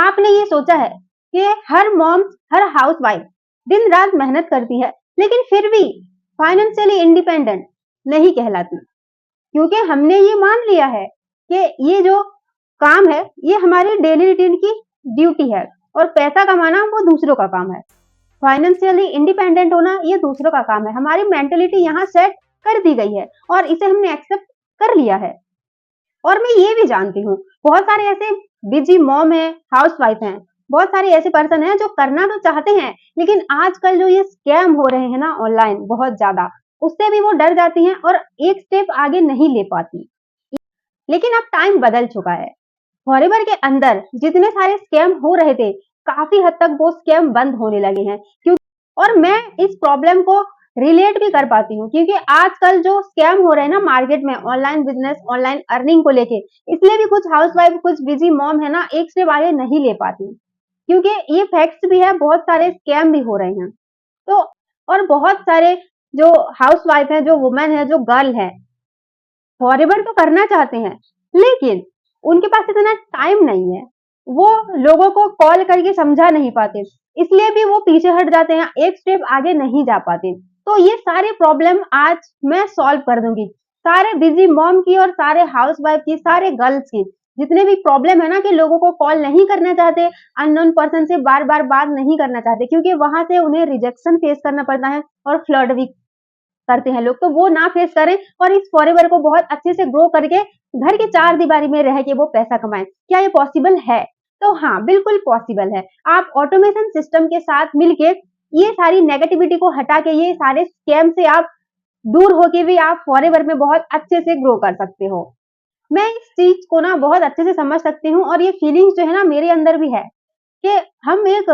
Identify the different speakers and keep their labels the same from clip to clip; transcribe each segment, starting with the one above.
Speaker 1: आपने ये सोचा है कि हर मॉम, हर हाउसवाइफ दिन रात मेहनत करती है, लेकिन फिर भी फाइनेंशियली इंडिपेंडेंट नहीं कहलाती, क्योंकि हमने ये मान लिया है कि ये जो काम है ये हमारी डेली रूटीन की ड्यूटी है और पैसा कमाना वो दूसरों का काम है। फाइनेंशियली इंडिपेंडेंट होना ये दूसरों का काम है। हमारी मेंटेलिटी यहाँ सेट कर दी गई है और इसे हमने एक्सेप्ट कर लिया है। और मैं ये भी जानती हूँ बहुत सारे ऐसे बिजी मॉम है, हाउसवाइफ हैं, बहुत सारे ऐसे पर्सन हैं जो करना तो चाहते हैं, लेकिन आजकल जो ये स्कैम हो रहे हैं ना ऑनलाइन बहुत ज्यादा, उससे भी वो डर जाती हैं और एक स्टेप आगे नहीं ले पाती। लेकिन अब टाइम बदल चुका है। फॉरएवर के अंदर जितने सारे स्कैम हो रहे थे, काफी हद तक वो स्कैम बंद होने लगे हैं। और मैं इस प्रॉब्लम को रिलेट भी कर पाती हूँ, क्योंकि आजकल जो स्कैम हो रहे हैं ना मार्केट में ऑनलाइन बिजनेस, ऑनलाइन अर्निंग को लेके, इसलिए भी कुछ हाउसवाइफ, कुछ बिजी मॉम है ना एक स्टेप आगे नहीं ले पाती, क्योंकि ये फैक्ट्स भी है, बहुत सारे स्कैम भी हो रहे हैं। तो और बहुत सारे जो हाउसवाइफ है, जो वुमेन है, जो गर्ल है, फॉरएवर तो करना चाहते हैं, लेकिन उनके पास इतना टाइम नहीं है, वो लोगों को कॉल करके समझा नहीं पाते, इसलिए भी वो पीछे हट जाते हैं, एक स्टेप आगे नहीं जा पाते। तो ये सारे प्रॉब्लम आज मैं सॉल्व कर दूंगी, सारे बिजी मॉम की और सारे हाउसवाइफ की, सारे गर्ल्स की, जितने भी प्रॉब्लम है ना कि लोगों को कॉल नहीं करना चाहते, अननोन पर्सन से बार बार बात नहीं करना चाहते, क्योंकि वहां से उन्हें रिजेक्शन फेस करना पड़ता है और फ्लर्ट भी करते हैं लोग, तो वो ना फेस करें और इस फॉरएवर को बहुत अच्छे से ग्रो करके घर के चार दीवारी में रह के वो पैसा कमाएं। क्या ये पॉसिबल है? तो हाँ, बिल्कुल पॉसिबल है। आप ऑटोमेशन सिस्टम के साथ मिलके ये सारी नेगेटिविटी को हटा के, ये सारे स्कैम से आप दूर होके भी आप फॉरएवर में बहुत अच्छे से ग्रो कर सकते हो। मैं इस चीज को ना बहुत अच्छे से समझ सकती हूँ और ये फीलिंग्स जो है ना मेरे अंदर भी है कि हम एक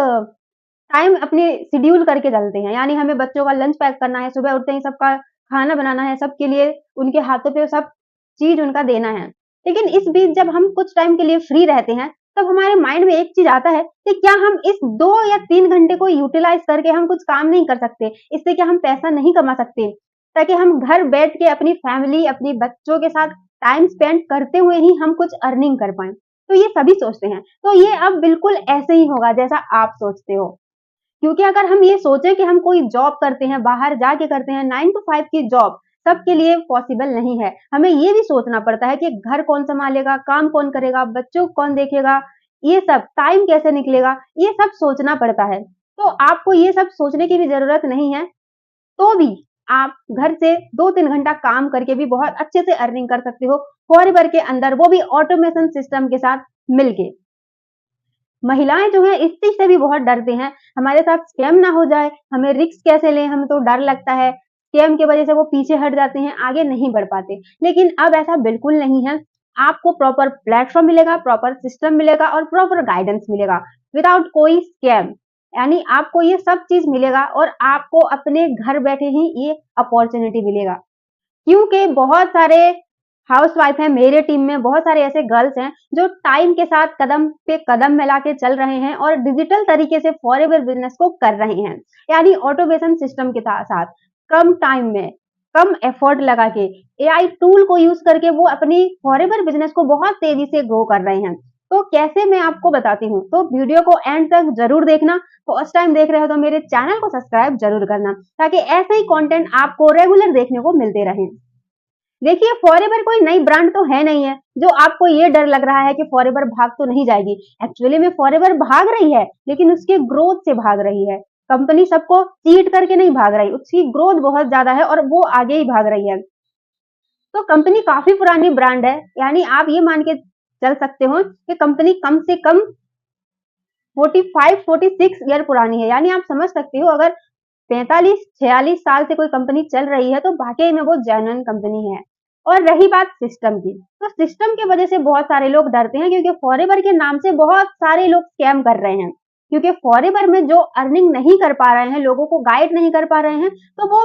Speaker 1: टाइम अपने शेड्यूल करके चलते हैं, यानी हमें बच्चों का लंच पैक करना है, सुबह उठते ही सबका खाना बनाना है, सबके लिए उनके हाथों पे सब चीज उनका देना है। लेकिन इस बीच जब हम कुछ टाइम के लिए फ्री रहते हैं, तब हमारे माइंड में एक चीज आता है कि क्या हम इस 2 या 3 घंटे को यूटिलाइज करके हम कुछ काम नहीं कर सकते? इससे क्या हम पैसा नहीं कमा सकते? ताकि हम घर बैठ के अपनी फैमिली, अपने बच्चों के साथ टाइम स्पेंड करते हुए ही हम कुछ अर्निंग कर पाएं। तो ये सभी सोचते हैं। तो ये अब बिल्कुल ऐसे ही होगा जैसा आप सोचते हो। क्योंकि अगर हम ये सोचें कि हम कोई जॉब करते हैं, बाहर जाके करते हैं, 9 टू 5 की जॉब सबके लिए पॉसिबल नहीं है। हमें ये भी सोचना पड़ता है कि घर कौन संभालेगा, काम कौन करेगा, बच्चों को कौन देखेगा, ये सब टाइम कैसे निकलेगा, ये सब सोचना पड़ता है। तो आपको ये सब सोचने की भी जरूरत नहीं है, तो भी आप घर से 2-3 घंटा काम करके भी बहुत अच्छे से अर्निंग कर सकते हो फॉरएवर के अंदर, वो भी ऑटोमेशन सिस्टम के साथ मिलके। महिलाएं जो है इस चीज से भी बहुत डरते हैं, हमारे साथ स्कैम ना हो जाए, हमें रिस्क कैसे लें, हमें तो डर लगता है, स्कैम की वजह से वो पीछे हट जाते हैं, आगे नहीं बढ़ पाते। लेकिन अब ऐसा बिल्कुल नहीं है। आपको प्रॉपर प्लेटफॉर्म मिलेगा, प्रॉपर सिस्टम मिलेगा और प्रॉपर गाइडेंस मिलेगा विदाउट कोई स्कैम। यानी आपको ये सब चीज मिलेगा और आपको अपने घर बैठे ही ये अपॉर्चुनिटी मिलेगा, क्योंकि बहुत सारे हाउसवाइफ हैं, मेरे टीम में बहुत सारे ऐसे गर्ल्स हैं जो टाइम के साथ कदम पे कदम मिला के चल रहे हैं और डिजिटल तरीके से फॉरएवर बिजनेस को कर रहे हैं, यानी ऑटोमेशन सिस्टम के साथ कम टाइम में, कम एफर्ट लगा के, एआई टूल को यूज करके वो अपनी फॉरएवर बिजनेस को बहुत तेजी से ग्रो कर रहे हैं। तो कैसे, मैं आपको बताती हूँ, तो वीडियो को एंड तक जरूर देखना। फर्स्ट टाइम देख रहे हो तो मेरे चैनल को सब्सक्राइब जरूर करना, ताकि ऐसे ही कंटेंट आपको रेगुलर देखने को मिलते रहे। देखिए, फॉरएवर कोई नई ब्रांड तो है नहीं है जो आपको ये डर लग रहा है कि फॉरएवर भाग तो नहीं जाएगी। एक्चुअली में फॉरएवर भाग रही है, लेकिन उसके ग्रोथ से भाग रही है। कंपनी सबको चीट करके नहीं भाग रही, उसकी ग्रोथ बहुत ज्यादा है और वो आगे ही भाग रही है। तो कंपनी काफी पुरानी ब्रांड है, यानी आप ये मान के चल सकते हो कि कंपनी कम से कम 45-46 ईयर पुरानी है। यानी आप समझ सकते हो, अगर 45-46 साल से कोई कंपनी चल रही है तो वाकई में वो जेन्युइन कंपनी है। और रही बात सिस्टम की, तो सिस्टम की वजह से बहुत सारे लोग डरते हैं, क्योंकि फॉरएवर के नाम से बहुत सारे लोग स्कैम कर रहे हैं। क्योंकि फॉरएवर में जो अर्निंग नहीं कर पा रहे हैं, लोगों को गाइड नहीं कर पा रहे हैं, तो वो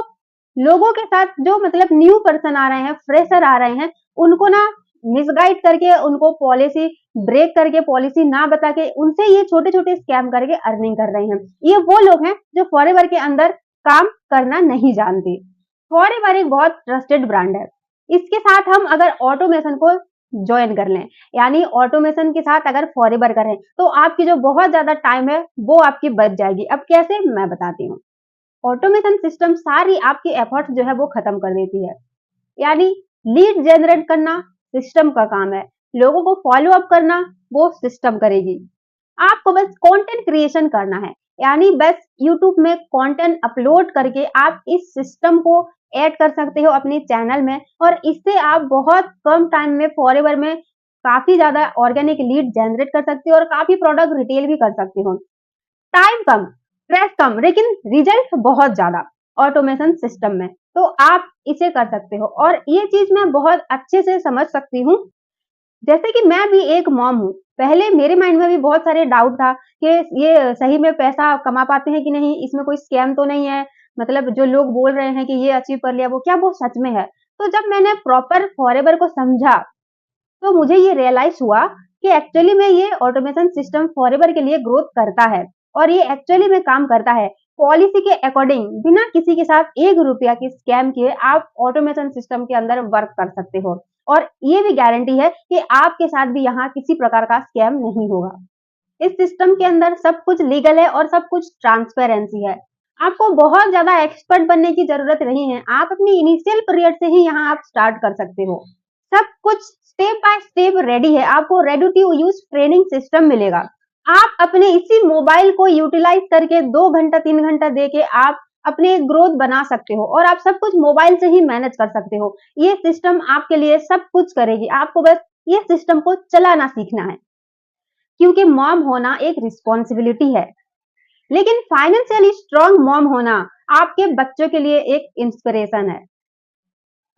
Speaker 1: लोगों के साथ जो मतलब न्यू पर्सन आ रहे हैं, फ्रेशर आ रहे हैं, उनको ना मिसगाइड करके, उनको पॉलिसी ब्रेक करके, पॉलिसी ना बता के, उनसे ये छोटे छोटे स्कैम करके अर्निंग कर रहे हैं। ये वो लोग हैं जो फॉरएवर के अंदर काम करना नहीं जानते। फॉरएवर एक बहुत ट्रस्टेड ब्रांड है। इसके साथ हम अगर ऑटोमेशन को ज्वाइन कर लें, यानी ऑटोमेशन के साथ अगर फॉरएवर करें तो आपकी जो बहुत ज्यादा टाइम है वो आपकी बच जाएगी। अब कैसे, मैं बताती हूँ। ऑटोमेशन सिस्टम सारी आपकी एफर्ट्स जो है वो खत्म कर देती है। यानी लीड जनरेट करना सिस्टम का काम है, लोगों को फॉलो अप करना वो सिस्टम करेगी। आपको बस कंटेंट क्रिएशन करना है, यानी बस यूट्यूब में कंटेंट अपलोड करके आप इस सिस्टम को ऐड कर सकते हो अपने चैनल में, और इससे आप बहुत कम टाइम में फॉरएवर में काफी ज्यादा ऑर्गेनिक लीड जनरेट कर सकते हो और काफी प्रोडक्ट रिटेल भी कर सकते हो। टाइम कम, स्ट्रेस कम, लेकिन रिजल्ट बहुत ज्यादा ऑटोमेशन सिस्टम में। तो आप इसे कर सकते हो, और ये चीज मैं बहुत अच्छे से समझ सकती हूँ। जैसे कि मैं भी एक मॉम हूँ, पहले मेरे माइंड में भी बहुत सारे डाउट था कि ये सही में पैसा कमा पाते हैं कि नहीं, इसमें कोई स्कैम तो नहीं है, मतलब जो लोग बोल रहे हैं कि ये अचीव कर लिया, वो क्या वो सच में है। तो जब मैंने प्रॉपर फॉरएवर को समझा तो मुझे ये रियलाइज हुआ कि एक्चुअली में ये ऑटोमेशन सिस्टम फॉरएवर के लिए ग्रोथ करता है, और ये एक्चुअली में काम करता है पॉलिसी के अकॉर्डिंग। बिना किसी के साथ ₹1 के स्कैम किए आप ऑटोमेशन सिस्टम के अंदर वर्क कर सकते हो, और ये भी गारंटी है कि आपके साथ भी यहाँ किसी प्रकार का स्कैम नहीं होगा। इस सिस्टम के अंदर सब कुछ लीगल है और सब कुछ ट्रांसपेरेंसी है। आपको बहुत ज्यादा एक्सपर्ट बनने की जरूरत नहीं है, आप अपनी इनिशियल पीरियड से ही यहाँ आप स्टार्ट कर सकते हो। सब कुछ स्टेप बाय स्टेप रेडी है, आपको ready to use training system मिलेगा। आप अपने इसी मोबाइल को यूटिलाइज करके 2 घंटा 3 घंटा दे के आप अपने ग्रोथ बना सकते हो, और आप सब कुछ मोबाइल से ही मैनेज कर सकते हो। ये सिस्टम आपके लिए सब कुछ करेगी, आपको बस ये सिस्टम को चलाना सीखना है, क्योंकि मॉम होना एक रिस्पॉन्सिबिलिटी है, लेकिन फाइनेंशियली स्ट्रांग मॉम होना आपके बच्चों के लिए एक इंस्पिरेशन है।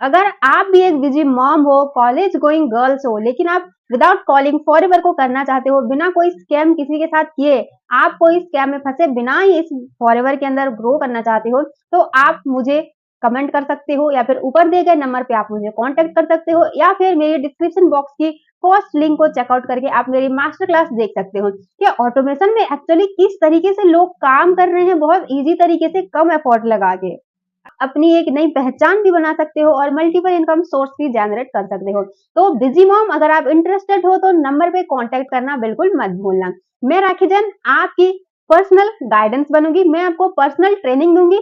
Speaker 1: अगर आप भी एक बिजी मॉम हो, कॉलेज गोइंग गर्ल्स हो, लेकिन आप विदाउट कॉलिंग फॉरएवर को करना चाहते हो, बिना कोई स्कैम किसी के साथ किए, आप कोई स्कैम में फंसे बिना ही इस फॉरएवर के अंदर ग्रो करना चाहते हो, तो आप मुझे कमेंट कर सकते हो, या फिर ऊपर दिए गए नंबर पे आप मुझे कांटेक्ट कर सकते हो, या फिर मेरी डिस्क्रिप्शन बॉक्स की फर्स्ट लिंक को चेकआउट करके आप मेरी मास्टर क्लास देख सकते हो कि ऑटोमेशन में एक्चुअली किस तरीके से लोग काम कर रहे हैं, बहुत इजी तरीके से कम एफर्ट लगा के अपनी एक नई पहचान भी बना सकते हो और मल्टीपल इनकम सोर्स भी जनरेट कर सकते हो। तो बिजी मॉम, अगर आप इंटरेस्टेड हो तो नंबर पे कांटेक्ट करना बिल्कुल मत भूलना। मैं राखी जैन आपकी पर्सनल गाइडेंस बनूंगी, मैं आपको पर्सनल ट्रेनिंग दूंगी,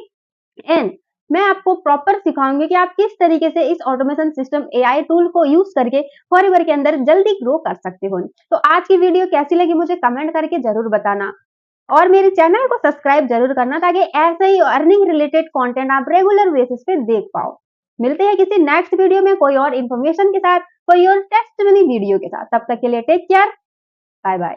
Speaker 1: एंड मैं आपको प्रॉपर सिखाऊंगी कि आप किस तरीके से इस ऑटोमेशन सिस्टम एआई टूल को यूज करके फॉरएवर के अंदर जल्दी ग्रो कर सकते हो। तो आज की वीडियो कैसी लगी मुझे कमेंट करके जरूर बताना, और मेरे चैनल को सब्सक्राइब जरूर करना, ताकि ऐसे ही अर्निंग रिलेटेड कंटेंट आप रेगुलर बेसिस पे देख पाओ। मिलते हैं किसी नेक्स्ट वीडियो में कोई और इन्फॉर्मेशन के साथ, कोई और टेस्टमनी वीडियो के साथ। तब तक के लिए टेक केयर, बाय बाय।